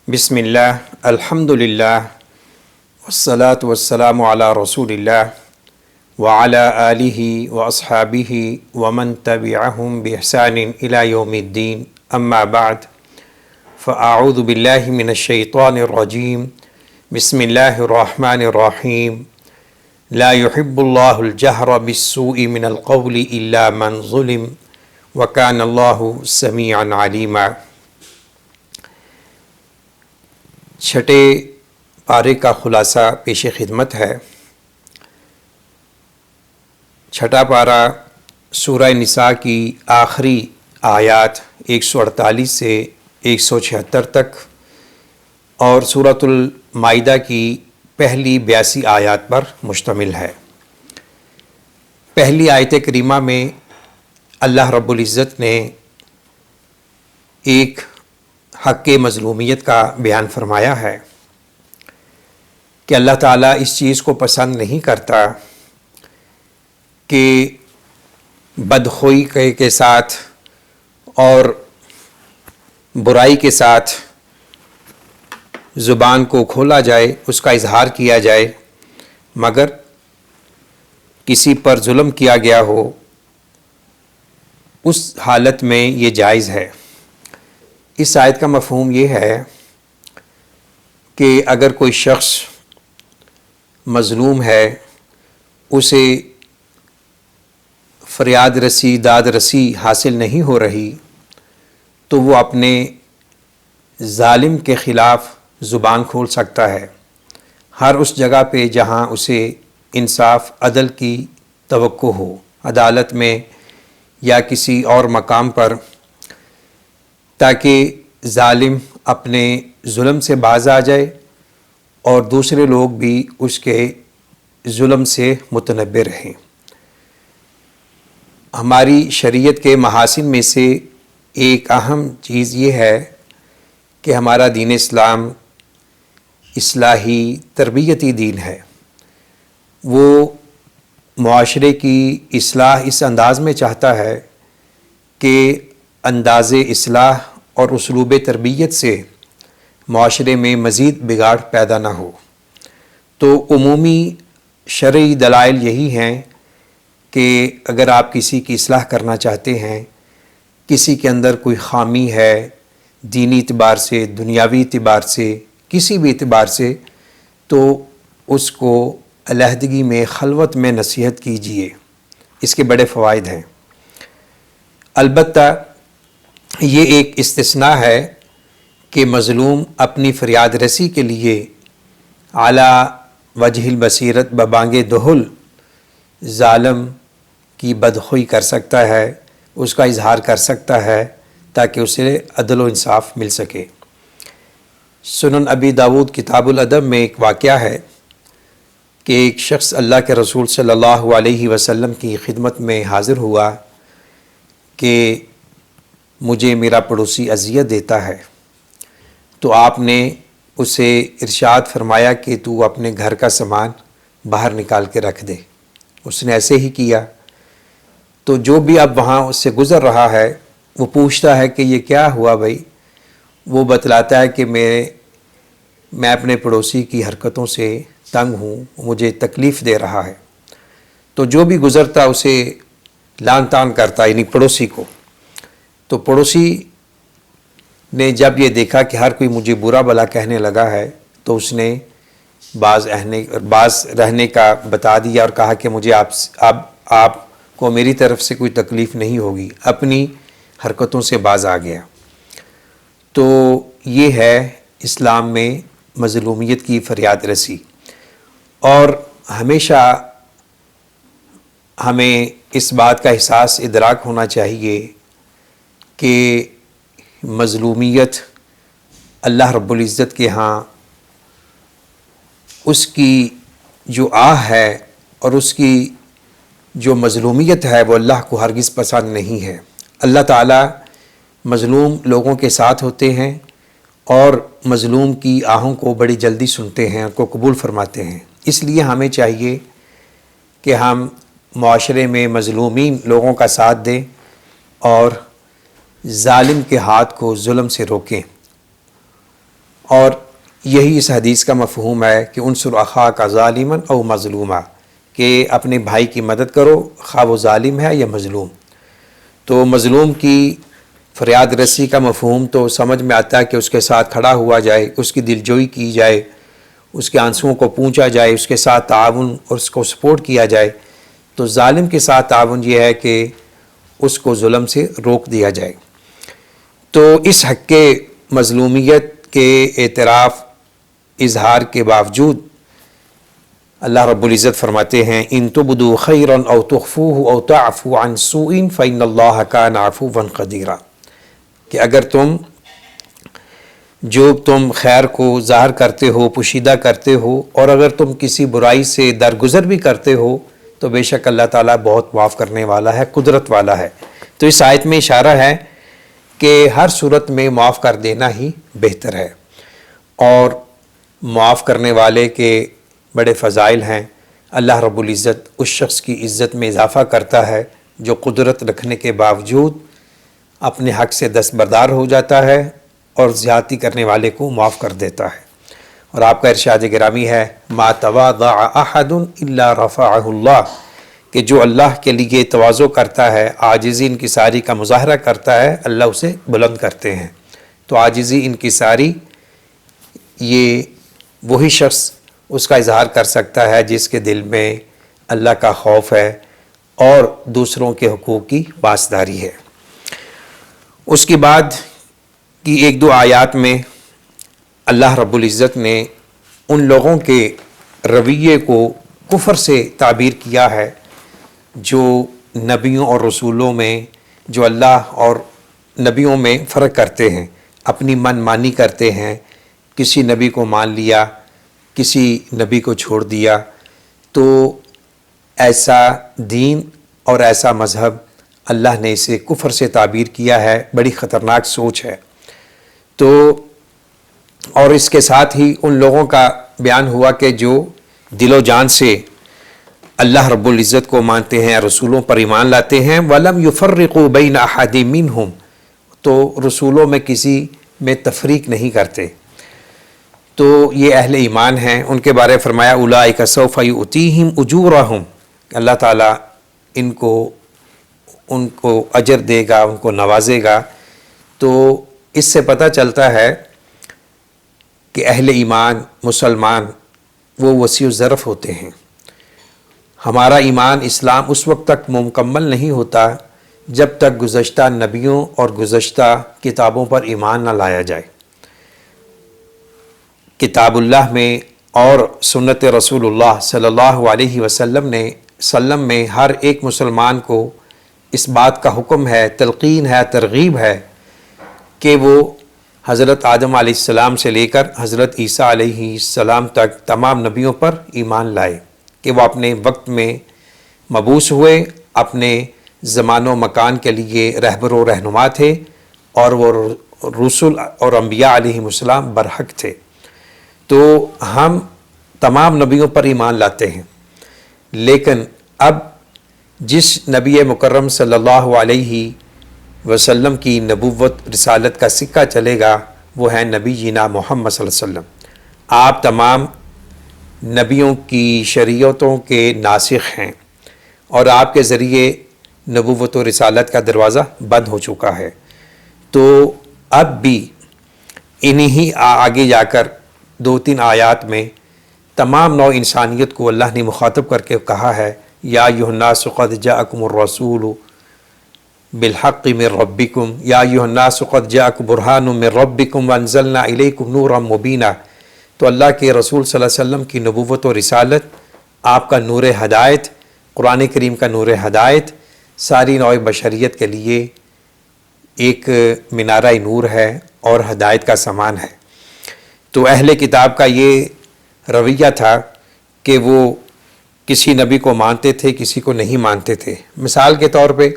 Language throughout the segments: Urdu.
بسم اللہ الحمد للہ والصلاة والسلام علی رسول اللہ وعلی آلہ واصحابہ ومن تبعہم بإحسان الی یوم الدین اما بعد فاعوذ باللہ من الشیطان الرجیم بسم اللہ الرحمن الرحیم لا يحب اللہ الجہر بالسوء من القول الا من ظلم وکان اللہ سمیعا علیما۔ چھٹے پارے کا خلاصہ پیش خدمت ہے۔ چھٹا پارہ سورہ نساء کی آخری آیات 148 سے 176 تک اور سورۃ المائدہ کی پہلی 82 آیات پر مشتمل ہے۔ پہلی آیت کریمہ میں اللہ رب العزت نے ایک حق مظلومیت کا بیان فرمایا ہے کہ اللہ تعالیٰ اس چیز کو پسند نہیں کرتا کہ بدخوئی کے ساتھ اور برائی کے ساتھ زبان کو کھولا جائے، اس کا اظہار کیا جائے، مگر کسی پر ظلم کیا گیا ہو اس حالت میں یہ جائز ہے۔ اس آیت کا مفہوم یہ ہے کہ اگر کوئی شخص مظلوم ہے، اسے فریاد رسی داد رسی حاصل نہیں ہو رہی، تو وہ اپنے ظالم کے خلاف زبان کھول سکتا ہے، ہر اس جگہ پہ جہاں اسے انصاف عدل کی توقع ہو، عدالت میں یا کسی اور مقام پر، تاکہ ظالم اپنے ظلم سے باز آ جائے اور دوسرے لوگ بھی اس کے ظلم سے متنبع رہیں۔ ہماری شریعت کے محاسن میں سے ایک اہم چیز یہ ہے کہ ہمارا دین اسلام اصلاحی تربیتی دین ہے۔ وہ معاشرے کی اصلاح اس انداز میں چاہتا ہے کہ انداز اصلاح اور اسلوب تربیت سے معاشرے میں مزید بگاڑ پیدا نہ ہو۔ تو عمومی شرعی دلائل یہی ہیں کہ اگر آپ کسی کی اصلاح کرنا چاہتے ہیں، کسی کے اندر کوئی خامی ہے دینی اعتبار سے، دنیاوی اعتبار سے، کسی بھی اعتبار سے، تو اس کو علیحدگی میں خلوت میں نصیحت کیجیے۔ اس کے بڑے فوائد ہیں۔ البتہ یہ ایک استثناء ہے کہ مظلوم اپنی فریاد رسی کے لیے اعلی وجہ البصیرت ببانگ دہل ظالم کی بدخوئی کر سکتا ہے، اس کا اظہار کر سکتا ہے تاکہ اسے عدل و انصاف مل سکے۔ سنن ابی داود کتاب الادب میں ایک واقعہ ہے کہ ایک شخص اللہ کے رسول صلی اللہ علیہ وسلم کی خدمت میں حاضر ہوا کہ مجھے میرا پڑوسی اذیت دیتا ہے، تو آپ نے اسے ارشاد فرمایا کہ تو اپنے گھر کا سامان باہر نکال کے رکھ دے۔ اس نے ایسے ہی کیا۔ تو جو بھی اب وہاں اس سے گزر رہا ہے وہ پوچھتا ہے کہ یہ کیا ہوا بھائی؟ وہ بتلاتا ہے کہ میں اپنے پڑوسی کی حرکتوں سے تنگ ہوں، مجھے تکلیف دے رہا ہے۔ تو جو بھی گزرتا اسے لان تان کرتا، یعنی پڑوسی کو۔ تو پڑوسی نے جب یہ دیکھا کہ ہر کوئی مجھے برا بلا کہنے لگا ہے، تو اس نے باز رہنے کا بتا دیا اور کہا کہ مجھے آپ کو میری طرف سے کوئی تکلیف نہیں ہوگی، اپنی حرکتوں سے باز آ گیا۔ تو یہ ہے اسلام میں مظلومیت کی فریاد رسی۔ اور ہمیشہ ہمیں اس بات کا احساس ادراک ہونا چاہیے کہ مظلومیت اللہ رب العزت کے ہاں اس کی جو آہ ہے اور اس کی جو مظلومیت ہے وہ اللہ کو ہرگز پسند نہیں ہے۔ اللہ تعالیٰ مظلوم لوگوں کے ساتھ ہوتے ہیں اور مظلوم کی آہوں کو بڑی جلدی سنتے ہیں، ان کو قبول فرماتے ہیں۔ اس لیے ہمیں چاہیے کہ ہم معاشرے میں مظلومین لوگوں کا ساتھ دیں اور ظالم کے ہاتھ کو ظلم سے روکیں۔ اور یہی اس حدیث کا مفہوم ہے کہ انصر اخاک ظالما او مظلوما، کہ اپنے بھائی کی مدد کرو خواہ وہ ظالم ہے یا مظلوم۔ تو مظلوم کی فریاد رسی کا مفہوم تو سمجھ میں آتا ہے کہ اس کے ساتھ کھڑا ہوا جائے، اس کی دلجوئی کی جائے، اس کے آنسوؤں کو پونچھا جائے، اس کے ساتھ تعاون اور اس کو سپورٹ کیا جائے۔ تو ظالم کے ساتھ تعاون یہ ہے کہ اس کو ظلم سے روک دیا جائے۔ تو اس حق کے مظلومیت کے اعتراف اظہار کے باوجود اللہ رب العزت فرماتے ہیں ان تبدوا خیرا او تخفوه او تعفو عن سوء فإن اللہ کان عفوا قدیرا، کہ اگر تم خیر کو ظاہر کرتے ہو، پوشیدہ کرتے ہو، اور اگر تم کسی برائی سے درگزر بھی کرتے ہو تو بے شک اللہ تعالیٰ بہت معاف کرنے والا ہے، قدرت والا ہے۔ تو اس آیت میں اشارہ ہے کہ ہر صورت میں معاف کر دینا ہی بہتر ہے، اور معاف کرنے والے کے بڑے فضائل ہیں۔ اللہ رب العزت اس شخص کی عزت میں اضافہ کرتا ہے جو قدرت رکھنے کے باوجود اپنے حق سے دستبردار ہو جاتا ہے اور زیادتی کرنے والے کو معاف کر دیتا ہے۔ اور آپ کا ارشاد گرامی ہے ما تواضع احد الا رفعه اللہ، کہ جو اللہ کے لیے تواضع کرتا ہے، عاجزی انکساری کا مظاہرہ کرتا ہے، اللہ اسے بلند کرتے ہیں۔ تو عاجزی انکساری یہ وہی شخص اس کا اظہار کر سکتا ہے جس کے دل میں اللہ کا خوف ہے اور دوسروں کے حقوق کی پاسداری ہے۔ اس کے بعد کی ایک دو آیات میں اللہ رب العزت نے ان لوگوں کے رویے کو کفر سے تعبیر کیا ہے جو نبیوں اور رسولوں میں، جو اللہ اور نبیوں میں فرق کرتے ہیں، اپنی من مانی کرتے ہیں، کسی نبی کو مان لیا، کسی نبی کو چھوڑ دیا۔ تو ایسا دین اور ایسا مذہب اللہ نے اسے کفر سے تعبیر کیا ہے، بڑی خطرناک سوچ ہے۔ تو اور اس کے ساتھ ہی ان لوگوں کا بیان ہوا کہ جو دل و جان سے اللہ رب العزت کو مانتے ہیں، رسولوں پر ایمان لاتے ہیں، وَلَمْ يُفَرِّقُوا بَيْنَ أَحَدٍ مِّنْهُمْ، تو رسولوں میں کسی میں تفریق نہیں کرتے۔ تو یہ اہل ایمان ہیں، ان کے بارے فرمایا اولئک سوف یؤتیہم اجورہم، اللہ تعالیٰ ان کو اجر دے گا، ان کو نوازے گا۔ تو اس سے پتہ چلتا ہے کہ اہل ایمان مسلمان وہ وسیع الظرف ہوتے ہیں۔ ہمارا ایمان اسلام اس وقت تک مکمل نہیں ہوتا جب تک گزشتہ نبیوں اور گزشتہ کتابوں پر ایمان نہ لایا جائے۔ کتاب اللہ میں اور سنت رسول اللہ صلی اللہ علیہ وسلم میں ہر ایک مسلمان کو اس بات کا حکم ہے، تلقین ہے، ترغیب ہے کہ وہ حضرت آدم علیہ السلام سے لے کر حضرت عیسیٰ علیہ السلام تک تمام نبیوں پر ایمان لائے، کہ وہ اپنے وقت میں مبعوث ہوئے، اپنے زمان و مکان کے لیے رہبر و رہنما تھے، اور وہ رسول اور انبیاء علیہ السلام برحق تھے۔ تو ہم تمام نبیوں پر ایمان لاتے ہیں، لیکن اب جس نبی مکرم صلی اللہ علیہ وسلم کی نبوت رسالت کا سکہ چلے گا وہ ہے نبی جینا محمد صلی اللہ علیہ وسلم۔ آپ تمام نبیوں کی شریعتوں کے ناسخ ہیں، اور آپ کے ذریعے نبوت و رسالت کا دروازہ بند ہو چکا ہے۔ تو اب بھی انہی آگے جا کر 2-3 آیات میں تمام نوع انسانیت کو اللہ نے مخاطب کر کے کہا ہے یا ایھا الناس قد جاءکم الرسول بالحق من ربکم یا ایھا الناس قد جاءکم برہان من ربکم وانزلنا الیکم نورا مبینا۔ تو اللہ کے رسول صلی اللہ علیہ وسلم کی نبوت و رسالت، آپ کا نور ہدایت، قرآن کریم کا نور ہدایت ساری نوع بشریت کے لیے ایک منارہ نور ہے اور ہدایت کا سامان ہے۔ تو اہل کتاب کا یہ رویہ تھا کہ وہ کسی نبی کو مانتے تھے، کسی کو نہیں مانتے تھے۔ مثال کے طور پہ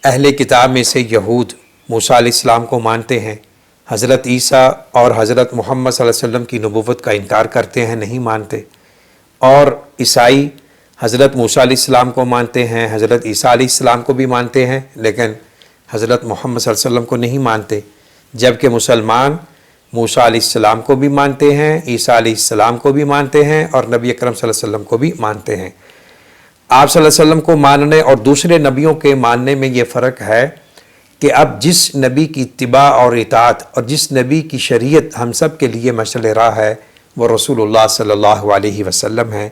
اہل کتاب میں سے یہود موسیٰ علیہ السلام کو مانتے ہیں، حضرت عیسیٰ اور حضرت محمد صلی اللہ علیہ وسلم کی نبوت کا انکار کرتے ہیں، نہیں مانتے۔ اور عیسائی حضرت موسیٰ علیہ السلام کو مانتے ہیں، حضرت عیسیٰ علیہ السلام کو بھی مانتے ہیں، لیکن حضرت محمد صلی اللہ علیہ وسلم کو نہیں مانتے۔ جبکہ مسلمان موسیٰ علیہ السلام کو بھی مانتے ہیں، عیسیٰ علیہ السلام کو بھی مانتے ہیں، اور نبی اکرم صلی اللہ علیہ وسلم کو بھی مانتے ہیں۔ آپ صلی اللہ علیہ وسلم کو ماننے اور دوسرے نبیوں کے ماننے میں یہ فرق ہے کہ اب جس نبی کی اتباع اور اطاعت اور جس نبی کی شریعت ہم سب کے لیے مشعل راہ ہے وہ رسول اللہ صلی اللہ علیہ وسلم ہیں۔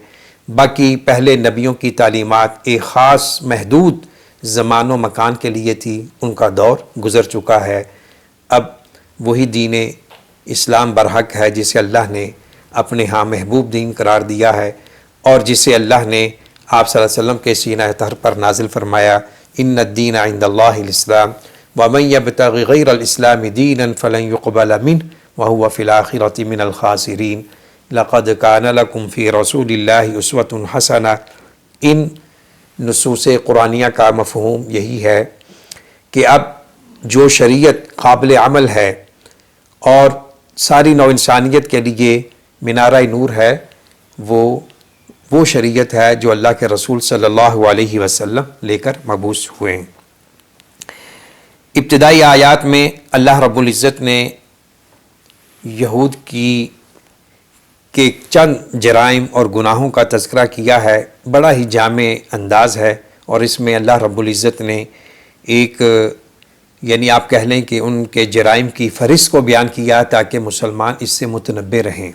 باقی پہلے نبیوں کی تعلیمات ایک خاص محدود زمان و مکان کے لیے تھی، ان کا دور گزر چکا ہے۔ اب وہی دین اسلام برحق ہے جسے اللہ نے اپنے ہاں محبوب دین قرار دیا ہے، اور جسے اللہ نے آپ صلی اللہ علیہ وسلم کے سینہ طہر پر نازل فرمایا، ان الدین عند اللہ الاسلام ومن یبتغی غیر الاسلام دینا فلن یقبل منہ وہو فی الآخرۃ من الخاسرین لقد کان لکم فی رسول اللہ اسوۃ حسنہ۔ ان نصوص قرآنیہ کا مفہوم یہی ہے کہ اب جو شریعت قابل عمل ہے اور ساری نو انسانیت کے لیے منارہ نور ہے، وہ شریعت ہے جو اللہ کے رسول صلی اللہ علیہ وسلم لے کر مبعوث ہوئے ہیں۔ ابتدائی آیات میں اللہ رب العزت نے یہود کے چند جرائم اور گناہوں کا تذکرہ کیا ہے، بڑا ہی جامع انداز ہے، اور اس میں اللہ رب العزت نے ایک یعنی آپ کہہ لیں کہ ان کے جرائم کی فہرست کو بیان کیا تاکہ مسلمان اس سے متنبع رہیں۔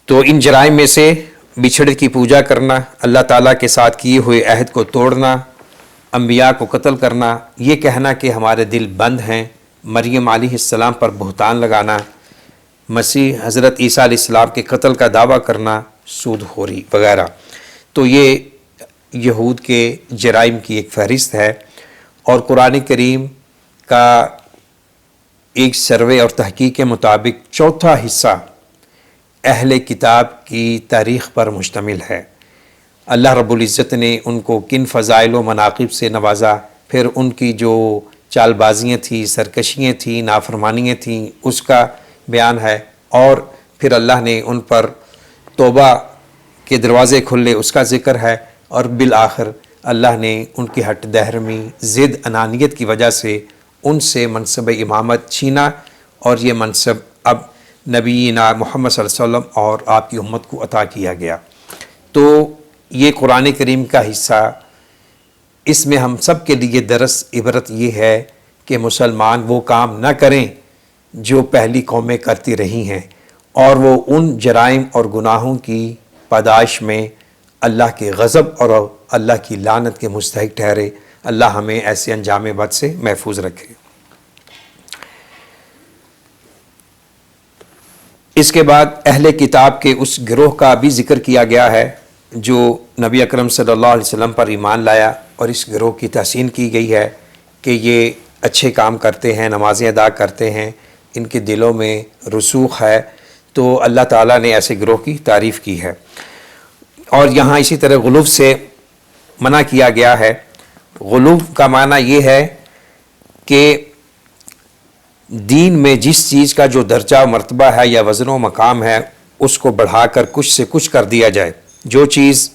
تو ان جرائم میں سے بچھڑے کی پوجا کرنا، اللہ تعالیٰ کے ساتھ کیے ہوئے عہد کو توڑنا، انبیاء کو قتل کرنا، یہ کہنا کہ ہمارے دل بند ہیں، مریم علیہ السلام پر بہتان لگانا، مسیح حضرت عیسیٰ علیہ السلام کے قتل کا دعویٰ کرنا، سود خوری وغیرہ۔ تو یہ یہود کے جرائم کی ایک فہرست ہے، اور قرآن کریم کا ایک سروے اور تحقیق کے مطابق چوتھا حصہ اہل کتاب کی تاریخ پر مشتمل ہے۔ اللہ رب العزت نے ان کو کن فضائل و مناقب سے نوازا، پھر ان کی جو چال بازیاں تھیں، سرکشیاں تھیں، نافرمانیاں تھیں، اس کا بیان ہے، اور پھر اللہ نے ان پر توبہ کے دروازے کھلے، اس کا ذکر ہے، اور بالآخر اللہ نے ان کی ہٹ دہرمی، ضد، انانیت کی وجہ سے ان سے منصب امامت چھینا، اور یہ منصب اب نبینا محمد صلی اللہ علیہ وسلم اور آپ کی امت کو عطا کیا گیا۔ تو یہ قرآن کریم کا حصہ، اس میں ہم سب کے لیے درس عبرت یہ ہے کہ مسلمان وہ کام نہ کریں جو پہلی قومیں کرتی رہی ہیں، اور وہ ان جرائم اور گناہوں کی پاداش میں اللہ کے غضب اور اللہ کی لعنت کے مستحق ٹھہرے۔ اللہ ہمیں ایسے انجام بد سے محفوظ رکھے۔ اس کے بعد اہل کتاب کے اس گروہ کا بھی ذکر کیا گیا ہے جو نبی اکرم صلی اللہ علیہ وسلم پر ایمان لایا، اور اس گروہ کی تحسین کی گئی ہے کہ یہ اچھے کام کرتے ہیں، نمازیں ادا کرتے ہیں، ان کے دلوں میں رسوخ ہے۔ تو اللہ تعالیٰ نے ایسے گروہ کی تعریف کی ہے، اور یہاں اسی طرح غلو سے منع کیا گیا ہے۔ غلو کا معنی یہ ہے کہ دین میں جس چیز کا جو درجہ و مرتبہ ہے یا وزن و مقام ہے، اس کو بڑھا کر کچھ سے کچھ کر دیا جائے۔ جو چیز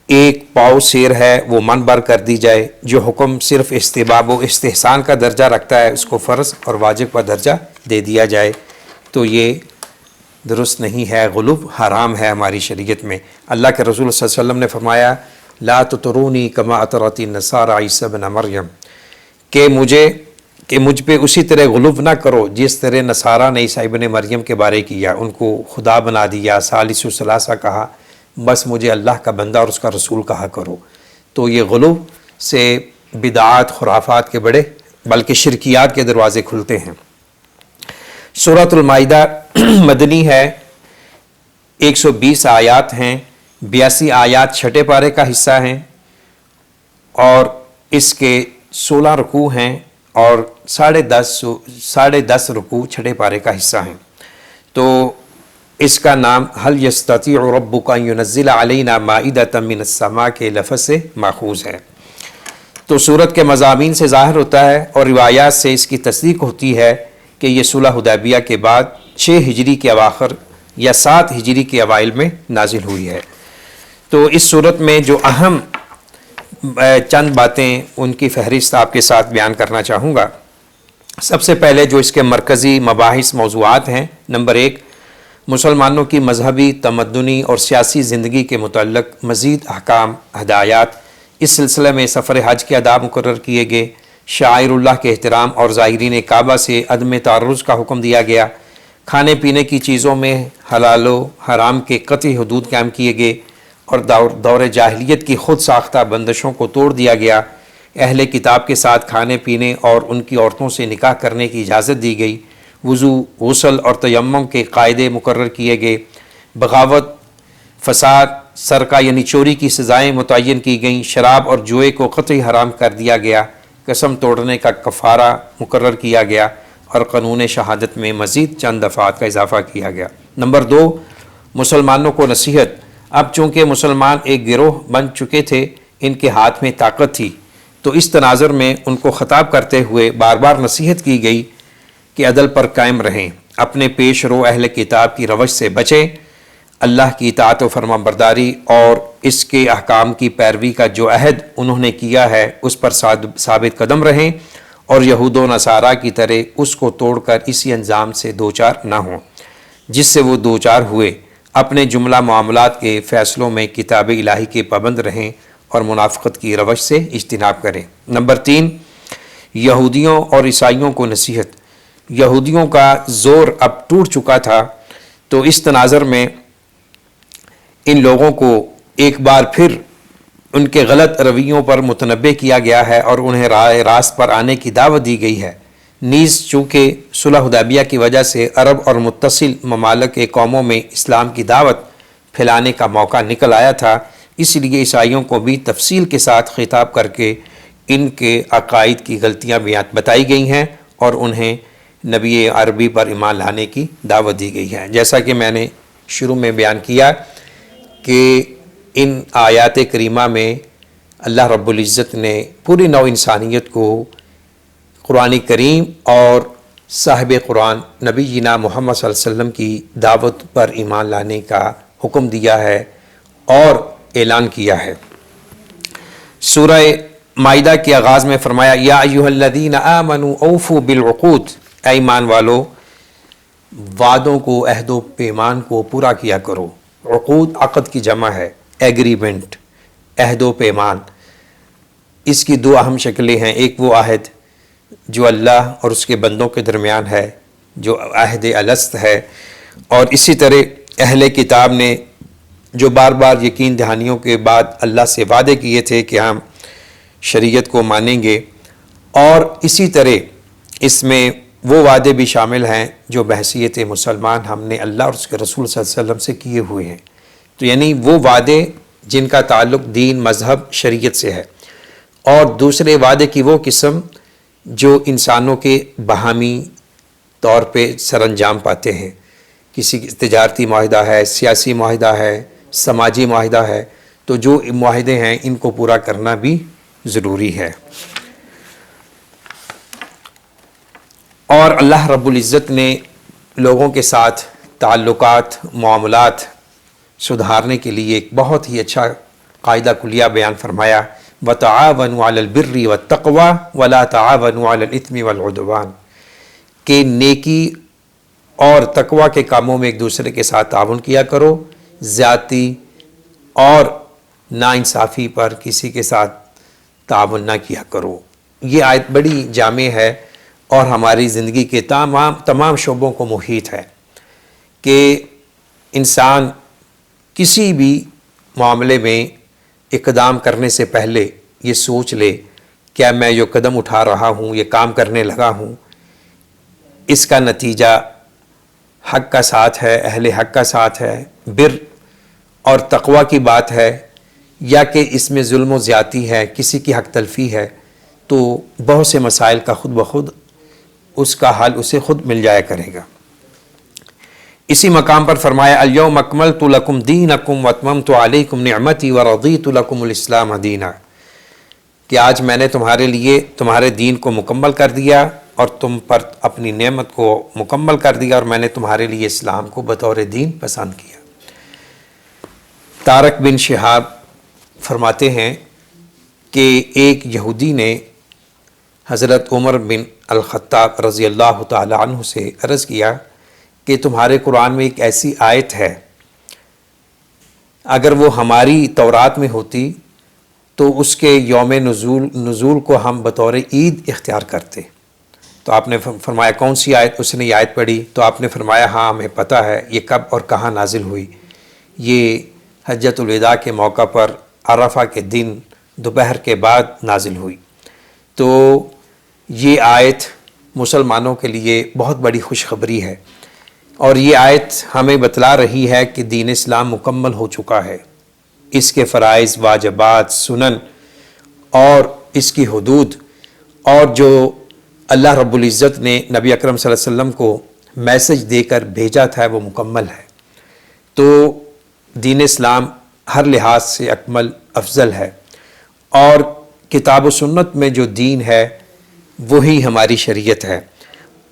ایک پاؤ سیر ہے وہ من بھر کر دی جائے۔ جو حکم صرف استحباب و استحسان کا درجہ رکھتا ہے اس کو فرض اور واجب کا درجہ دے دیا جائے، تو یہ درست نہیں ہے، غلو حرام ہے ہماری شریعت میں۔ اللہ کے رسول صلی اللہ علیہ وسلم نے فرمایا لا تطرونی کما اطرت النصارى عیسی ابن مریم، کہ مجھ پہ اسی طرح غلو نہ کرو جس طرح نصارہ نے عیسی ابن مریم کے بارے کیا، ان کو خدا بنا دیا، ثالث ثلاثہ کہا، بس مجھے اللہ کا بندہ اور اس کا رسول کہا کرو۔ تو یہ غلو سے بدعات، خرافات کے بڑے بلکہ شرکیات کے دروازے کھلتے ہیں۔ سورۃ المائدہ مدنی ہے، 120 آیات ہیں، 82 آیات چھٹے پارے کا حصہ ہیں، اور اس کے 16 رکوع ہیں، اور 10.5 رکوع چھٹے پارے کا حصہ ہیں۔ تو اس کا نام حل یستطیع ربک ان ینزل علینا مائدۃ من السماء کے لفظ سے ماخوذ ہے۔ تو سورت کے مضامین سے ظاہر ہوتا ہے اور روایات سے اس کی تصدیق ہوتی ہے کہ یہ صلح حدیبیہ کے بعد 6 ہجری کے اواخر یا 7 ہجری کے اوائل میں نازل ہوئی ہے۔ تو اس صورت میں جو اہم چند باتیں ان کی فہرست آپ کے ساتھ بیان کرنا چاہوں گا۔ سب سے پہلے جو اس کے مرکزی مباحث موضوعات ہیں، نمبر 1، مسلمانوں کی مذہبی، تمدنی اور سیاسی زندگی کے متعلق مزید احکام، ہدایات۔ اس سلسلے میں سفر حج کے آداب مقرر کیے گئے، شعائر اللہ کے احترام اور زائرین کعبہ سے عدم تعرض کا حکم دیا گیا، کھانے پینے کی چیزوں میں حلال و حرام کے قطعی حدود قائم کیے گئے، اور دور جاہلیت کی خود ساختہ بندشوں کو توڑ دیا گیا۔ اہل کتاب کے ساتھ کھانے پینے اور ان کی عورتوں سے نکاح کرنے کی اجازت دی گئی، وضو، غسل اور تیمم کے قاعدے مقرر کیے گئے، بغاوت، فساد، سرقہ یعنی چوری کی سزائیں متعین کی گئیں، شراب اور جوئے کو قطعی حرام کر دیا گیا، قسم توڑنے کا کفارہ مقرر کیا گیا، اور قانون شہادت میں مزید چند دفعات کا اضافہ کیا گیا۔ نمبر 2، مسلمانوں کو نصیحت۔ اب چونکہ مسلمان ایک گروہ بن چکے تھے، ان کے ہاتھ میں طاقت تھی، تو اس تناظر میں ان کو خطاب کرتے ہوئے بار بار نصیحت کی گئی کہ عدل پر قائم رہیں، اپنے پیش رو اہل کتاب کی روش سے بچیں، اللہ کی اطاعت و فرما برداری اور اس کے احکام کی پیروی کا جو عہد انہوں نے کیا ہے اس پر ثابت قدم رہیں، اور یہود و نصارہ کی طرح اس کو توڑ کر اسی انجام سے دوچار نہ ہوں جس سے وہ دوچار ہوئے۔ اپنے جملہ معاملات کے فیصلوں میں کتاب الہی کے پابند رہیں اور منافقت کی روش سے اجتناب کریں۔ نمبر 3، یہودیوں اور عیسائیوں کو نصیحت۔ یہودیوں کا زور اب ٹوٹ چکا تھا، تو اس تناظر میں ان لوگوں کو ایک بار پھر ان کے غلط رویوں پر متنبہ کیا گیا ہے اور انہیں راہ راست پر آنے کی دعوت دی گئی ہے۔ نیز چونکہ صلح حدیبیہ کی وجہ سے عرب اور متصل ممالک کے قوموں میں اسلام کی دعوت پھیلانے کا موقع نکل آیا تھا، اس لیے عیسائیوں کو بھی تفصیل کے ساتھ خطاب کر کے ان کے عقائد کی غلطیاں بتائی گئی ہیں اور انہیں نبی عربی پر ایمان لانے کی دعوت دی گئی ہے۔ جیسا کہ میں نے شروع میں بیان کیا کہ ان آیات کریمہ میں اللہ رب العزت نے پوری نوع انسانیت کو قرآن کریم اور صاحب قرآن نبی جینا محمد صلی اللہ علیہ وسلم کی دعوت پر ایمان لانے کا حکم دیا ہے اور اعلان کیا ہے۔ سورہ مائدہ کے آغاز میں فرمایا، یا ایھا الذین آمنوا اوفوا بالعقود، اے ایمان والو وعدوں کو، عہد و پیمان کو پورا کیا کرو۔ عقود عقد کی جمع ہے، ایگریمنٹ، عہد و پیمان۔ اس کی دو اہم شکلیں ہیں، ایک وہ عہد جو اللہ اور اس کے بندوں کے درمیان ہے جو عہد الست ہے، اور اسی طرح اہل کتاب نے جو بار بار یقین دہانیوں کے بعد اللہ سے وعدے کیے تھے کہ ہم شریعت کو مانیں گے، اور اسی طرح اس میں وہ وعدے بھی شامل ہیں جو بحیثیت مسلمان ہم نے اللہ اور اس کے رسول صلی اللہ علیہ وسلم سے کیے ہوئے ہیں۔ تو یعنی وہ وعدے جن کا تعلق دین، مذہب، شریعت سے ہے، اور دوسرے وعدے کی وہ قسم جو انسانوں کے باہمی طور پہ سر انجام پاتے ہیں، کسی تجارتی معاہدہ ہے، سیاسی معاہدہ ہے، سماجی معاہدہ ہے، تو جو معاہدے ہیں ان کو پورا کرنا بھی ضروری ہے۔ اور اللہ رب العزت نے لوگوں کے ساتھ تعلقات، معاملات سدھارنے کے لیے ایک بہت ہی اچھا قاعدہ کلیہ بیان فرمایا، وَتَعَاوَنُوا عَلَى الْبِرِّ وَالتَّقْوَى وَلَا تَعَاوَنُوا عَلَى الْإِثْمِ وَالْعُدْوَانِ، کہ نیکی اور تقوی کے کاموں میں ایک دوسرے کے ساتھ تعاون کیا کرو، زیادتی اور ناانصافی پر کسی کے ساتھ تعاون نہ کیا کرو۔ یہ آیت بڑی جامع ہے اور ہماری زندگی کے تمام شعبوں کو محیط ہے کہ انسان کسی بھی معاملے میں اقدام کرنے سے پہلے یہ سوچ لے، کیا میں جو قدم اٹھا رہا ہوں، یہ کام کرنے لگا ہوں، اس کا نتیجہ حق کا ساتھ ہے، اہل حق کا ساتھ ہے، بر اور تقوی کی بات ہے، یا کہ اس میں ظلم و زیادتی ہے، کسی کی حق تلفی ہے، تو بہت سے مسائل کا خود بخود اس کا حل اسے خود مل جایا کرے گا۔ اسی مقام پر فرمایا، الیوم اکملت لکم دینکم واتممت علیکم نعمتی ورضیت لکم الاسلام دینا، کہ آج میں نے تمہارے لیے تمہارے دین کو مکمل کر دیا اور تم پر اپنی نعمت کو مکمل کر دیا، اور میں نے تمہارے لیے اسلام کو بطور دین پسند کیا۔ طارق بن شہاب فرماتے ہیں کہ ایک یہودی نے حضرت عمر بن الخطاب رضی اللہ تعالی عنہ سے عرض کیا کہ تمہارے قرآن میں ایک ایسی آیت ہے، اگر وہ ہماری تورات میں ہوتی تو اس کے یوم نزول کو ہم بطور عید اختیار کرتے۔ تو آپ نے فرمایا کون سی آیت؟ اس نے یہ آیت پڑھی تو آپ نے فرمایا ہاں ہمیں پتہ ہے یہ کب اور کہاں نازل ہوئی۔ یہ حجۃ الوداع کے موقع پر عرفہ کے دن دوپہر کے بعد نازل ہوئی۔ تو یہ آیت مسلمانوں کے لیے بہت بڑی خوشخبری ہے، اور یہ آیت ہمیں بتلا رہی ہے کہ دین اسلام مکمل ہو چکا ہے۔ اس کے فرائض، واجبات، سنن اور اس کی حدود، اور جو اللہ رب العزت نے نبی اکرم صلی اللہ علیہ وسلم کو میسج دے کر بھیجا تھا وہ مکمل ہے۔ تو دین اسلام ہر لحاظ سے اکمل افضل ہے، اور کتاب و سنت میں جو دین ہے وہی ہماری شریعت ہے،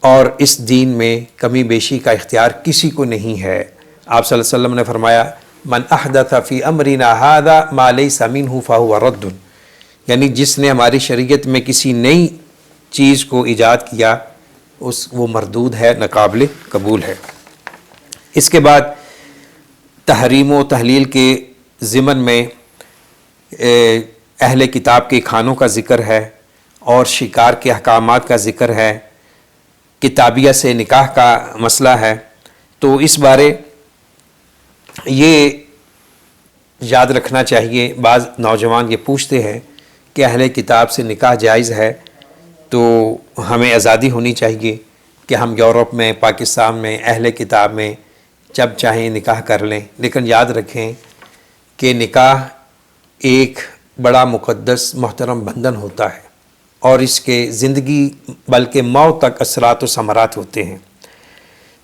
اور اس دین میں کمی بیشی کا اختیار کسی کو نہیں ہے۔ آپ صلی اللہ علیہ وسلم نے فرمایا من احدث فی امرنا ھذا ما لیس منہ فہو رد، یعنی جس نے ہماری شریعت میں کسی نئی چیز کو ایجاد کیا وہ مردود ہے، ناقابل قبول ہے۔ اس کے بعد تحریم و تحلیل کے ضمن میں اہل کتاب کے کھانوں کا ذکر ہے، اور شکار کے احکامات کا ذکر ہے، کتابیہ سے نکاح کا مسئلہ ہے۔ تو اس بارے یہ یاد رکھنا چاہیے، بعض نوجوان یہ پوچھتے ہیں کہ اہل کتاب سے نکاح جائز ہے تو ہمیں آزادی ہونی چاہیے کہ ہم یورپ میں، پاکستان میں، اہل کتاب میں جب چاہیں نکاح کر لیں، لیکن یاد رکھیں کہ نکاح ایک بڑا مقدس محترم بندھن ہوتا ہے، اور اس کے زندگی بلکہ موت تک اثرات و ثمرات ہوتے ہیں۔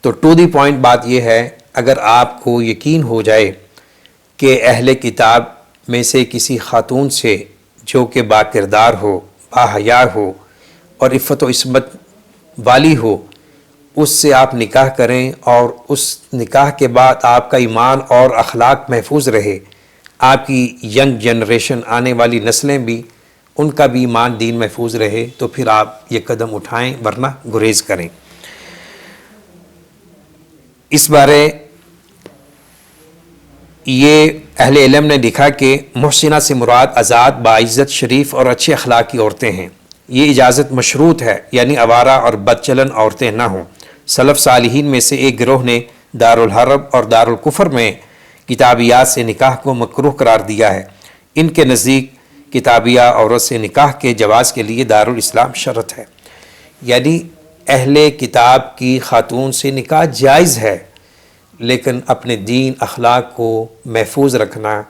تو ٹو دی پوائنٹ بات یہ ہے، اگر آپ کو یقین ہو جائے کہ اہل کتاب میں سے کسی خاتون سے جو کہ با کردار ہو، با حیا ہو اور عفت و عصمت والی ہو، اس سے آپ نکاح کریں، اور اس نکاح کے بعد آپ کا ایمان اور اخلاق محفوظ رہے، آپ کی ینگ جنریشن آنے والی نسلیں بھی ان کا بھی ایمان دین محفوظ رہے، تو پھر آپ یہ قدم اٹھائیں، ورنہ گریز کریں۔ اس بارے یہ اہل علم نے لکھا کہ محسنہ سے مراد آزاد، باعزت، شریف اور اچھے اخلاق کی عورتیں ہیں۔ یہ اجازت مشروط ہے، یعنی آوارہ اور بدچلن عورتیں نہ ہوں۔ سلف صالحین میں سے ایک گروہ نے دارالحرب اور دارالکفر میں کتابیات سے نکاح کو مکروہ قرار دیا ہے۔ ان کے نزدیک کتابیہ عورت سے نکاح کے جواز کے لیے دارالاسلام شرط ہے، یعنی اہل کتاب کی خاتون سے نکاح جائز ہے، لیکن اپنے دین اخلاق کو محفوظ رکھنا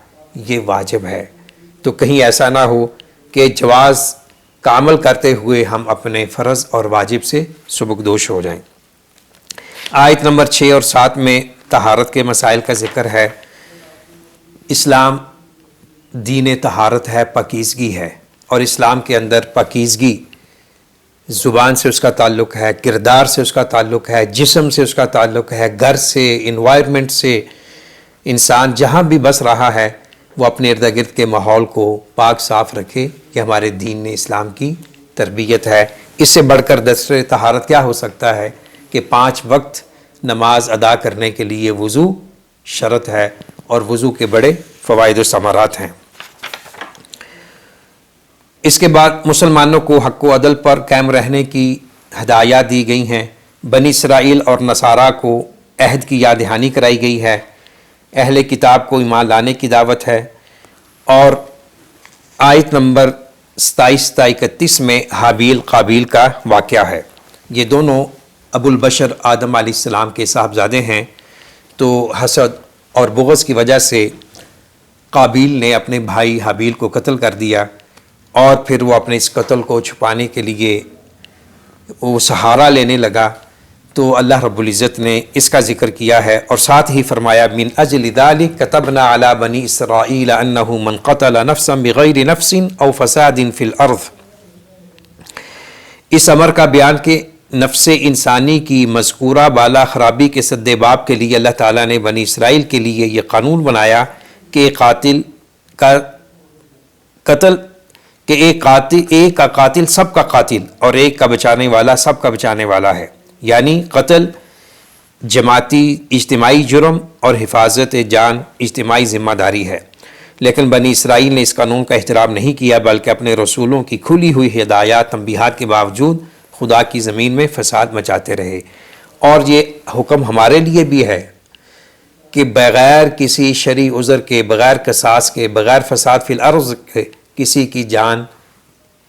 یہ واجب ہے۔ تو کہیں ایسا نہ ہو کہ جواز کا عمل کرتے ہوئے ہم اپنے فرض اور واجب سے سبکدوش ہو جائیں۔ آیت نمبر 6 اور 7 میں طہارت کے مسائل کا ذکر ہے۔ اسلام دین طہارت ہے، پاکیزگی ہے، اور اسلام کے اندر پاکیزگی زبان سے اس کا تعلق ہے، کردار سے اس کا تعلق ہے، جسم سے اس کا تعلق ہے، گھر سے، انوائرمنٹ سے۔ انسان جہاں بھی بس رہا ہے وہ اپنے ارد گرد کے ماحول کو پاک صاف رکھے، یہ ہمارے دین نے اسلام کی تربیت ہے۔ اس سے بڑھ کر دستور طہارت کیا ہو سکتا ہے کہ 5 وقت نماز ادا کرنے کے لیے وضو شرط ہے، اور وضو کے بڑے فوائد و ثمرات ہیں۔ اس کے بعد مسلمانوں کو حق و عدل پر قائم رہنے کی ہدایات دی گئی ہیں۔ بنی اسرائیل اور نصارہ کو عہد کی یاد دہانی کرائی گئی ہے۔ اہل کتاب کو ایمان لانے کی دعوت ہے، اور آیت نمبر 27 تا 31 میں حابیل قابیل کا واقعہ ہے۔ یہ دونوں ابو البشر آدم علیہ السلام کے صاحبزادے ہیں، تو حسد اور بغض کی وجہ سے قابیل نے اپنے بھائی حابیل کو قتل کر دیا، اور پھر وہ اپنے اس قتل کو چھپانے کے لیے وہ سہارا لینے لگا۔ تو اللہ رب العزت نے اس کا ذکر کیا ہے، اور ساتھ ہی فرمایا من اجل ذلک کتبنا علی بنی اسرائیل انہ من قتل نفسا بغیر نفس او فساد فی الارض۔ اس امر کا بیان کہ نفس انسانی کی مذکورہ بالا خرابی کے سد باب کے لیے اللہ تعالیٰ نے بنی اسرائیل کے لیے یہ قانون بنایا کہ قاتل کا قتل کہ ایک کا قاتل سب کا قاتل اور ایک کا بچانے والا سب کا بچانے والا ہے، یعنی قتل جماعتی اجتماعی جرم اور حفاظت جان اجتماعی ذمہ داری ہے۔ لیکن بنی اسرائیل نے اس قانون کا احترام نہیں کیا، بلکہ اپنے رسولوں کی کھلی ہوئی ہدایات تنبیہات کے باوجود خدا کی زمین میں فساد مچاتے رہے۔ اور یہ حکم ہمارے لیے بھی ہے کہ بغیر کسی شرعی عذر کے، بغیر قصاص کے، بغیر فساد فی الارض کے کسی کی جان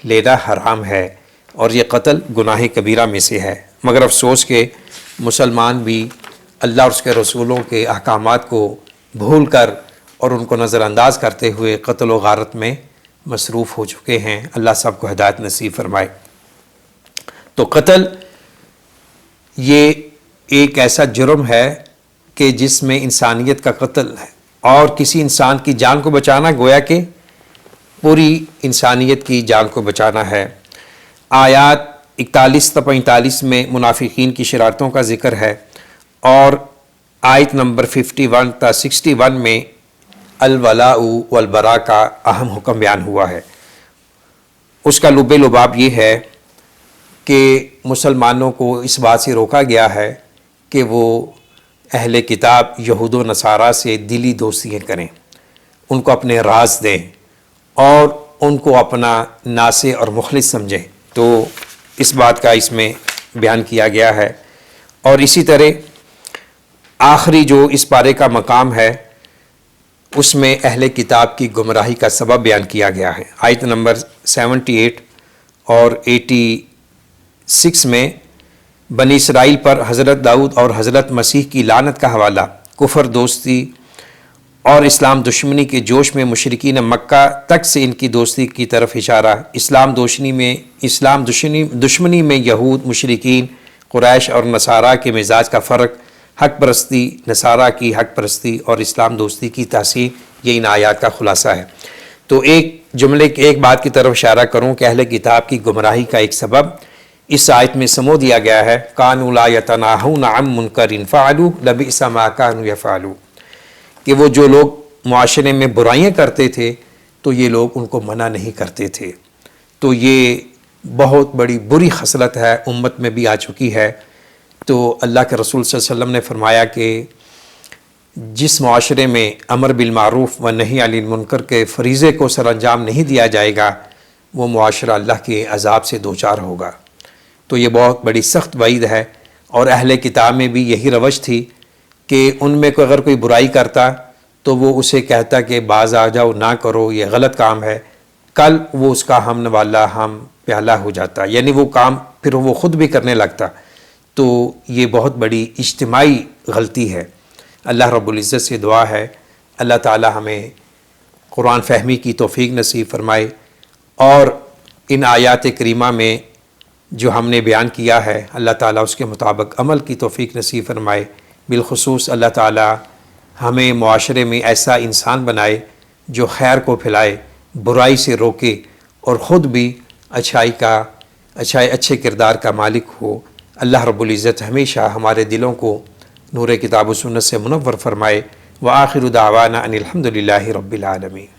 لینا حرام ہے، اور یہ قتل گناہ کبیرہ میں سے ہے۔ مگر افسوس کہ مسلمان بھی اللہ اور اس کے رسولوں کے احکامات کو بھول کر اور ان کو نظر انداز کرتے ہوئے قتل و غارت میں مصروف ہو چکے ہیں۔ اللہ سب کو ہدایت نصیب فرمائے۔ تو قتل یہ ایک ایسا جرم ہے کہ جس میں انسانیت کا قتل ہے، اور کسی انسان کی جان کو بچانا گویا کہ پوری انسانیت کی جان کو بچانا ہے۔ آیات 41 تا 45 میں منافقین کی شرارتوں کا ذکر ہے، اور آیت نمبر 51 تا 61 میں الولاء والبراء کا اہم حکم بیان ہوا ہے۔ اس کا لب لباب یہ ہے کہ مسلمانوں کو اس بات سے روکا گیا ہے کہ وہ اہل کتاب یہود و نصارہ سے دلی دوستیاں کریں، ان کو اپنے راز دیں اور ان کو اپنا ناصح اور مخلص سمجھیں۔ تو اس بات کا اس میں بیان کیا گیا ہے۔ اور اسی طرح آخری جو اس پارے کا مقام ہے اس میں اہل کتاب کی گمراہی کا سبب بیان کیا گیا ہے۔ آیت نمبر 78 اور 86 میں بنی اسرائیل پر حضرت داؤد اور حضرت مسیح کی لعنت کا حوالہ، کفر دوستی اور اسلام دشمنی کے جوش میں مشرکین مکہ تک سے ان کی دوستی کی طرف اشارہ، اسلام دشمنی میں یہود، مشرکین قریش اور نصارہ کے مزاج کا فرق، حق پرستی، نصارہ کی حق پرستی اور اسلام دوستی کی تحسین، یہ ان آیات کا خلاصہ ہے۔ تو ایک بات کی طرف اشارہ کروں کہ اہل کتاب کی گمراہی کا ایک سبب اس آیت میں سمو دیا گیا ہے، کانوا لا یتناہون عن منکر فعلوہ لبئس ما کانوا یفعلون، کہ وہ جو لوگ معاشرے میں برائیاں کرتے تھے تو یہ لوگ ان کو منع نہیں کرتے تھے۔ تو یہ بہت بڑی بری خصلت ہے، امت میں بھی آ چکی ہے۔ تو اللہ کے رسول صلی اللہ علیہ وسلم نے فرمایا کہ جس معاشرے میں امر بالمعروف و نہی عن المنکر کے فریضے کو سر انجام نہیں دیا جائے گا، وہ معاشرہ اللہ کے عذاب سے دوچار ہوگا۔ تو یہ بہت بڑی سخت وعید ہے، اور اہل کتاب میں بھی یہی روش تھی کہ ان میں اگر کوئی برائی کرتا تو وہ اسے کہتا کہ باز آ جاؤ، نہ کرو، یہ غلط کام ہے، کل وہ اس کا ہم نوالا، ہم پیالہ ہو جاتا، یعنی وہ کام پھر وہ خود بھی کرنے لگتا۔ تو یہ بہت بڑی اجتماعی غلطی ہے۔ اللہ رب العزت سے دعا ہے اللہ تعالی ہمیں قرآن فہمی کی توفیق نصیب فرمائے، اور ان آیات کریمہ میں جو ہم نے بیان کیا ہے اللہ تعالیٰ اس کے مطابق عمل کی توفیق نصیب فرمائے۔ بالخصوص اللہ تعالیٰ ہمیں معاشرے میں ایسا انسان بنائے جو خیر کو پھیلائے، برائی سے روکے، اور خود بھی اچھے کردار کا مالک ہو۔ اللہ رب العزت ہمیشہ ہمارے دلوں کو نور کتاب و سنت سے منور فرمائے۔ وآخر دعوانا ان الحمد للہ رب العالمین۔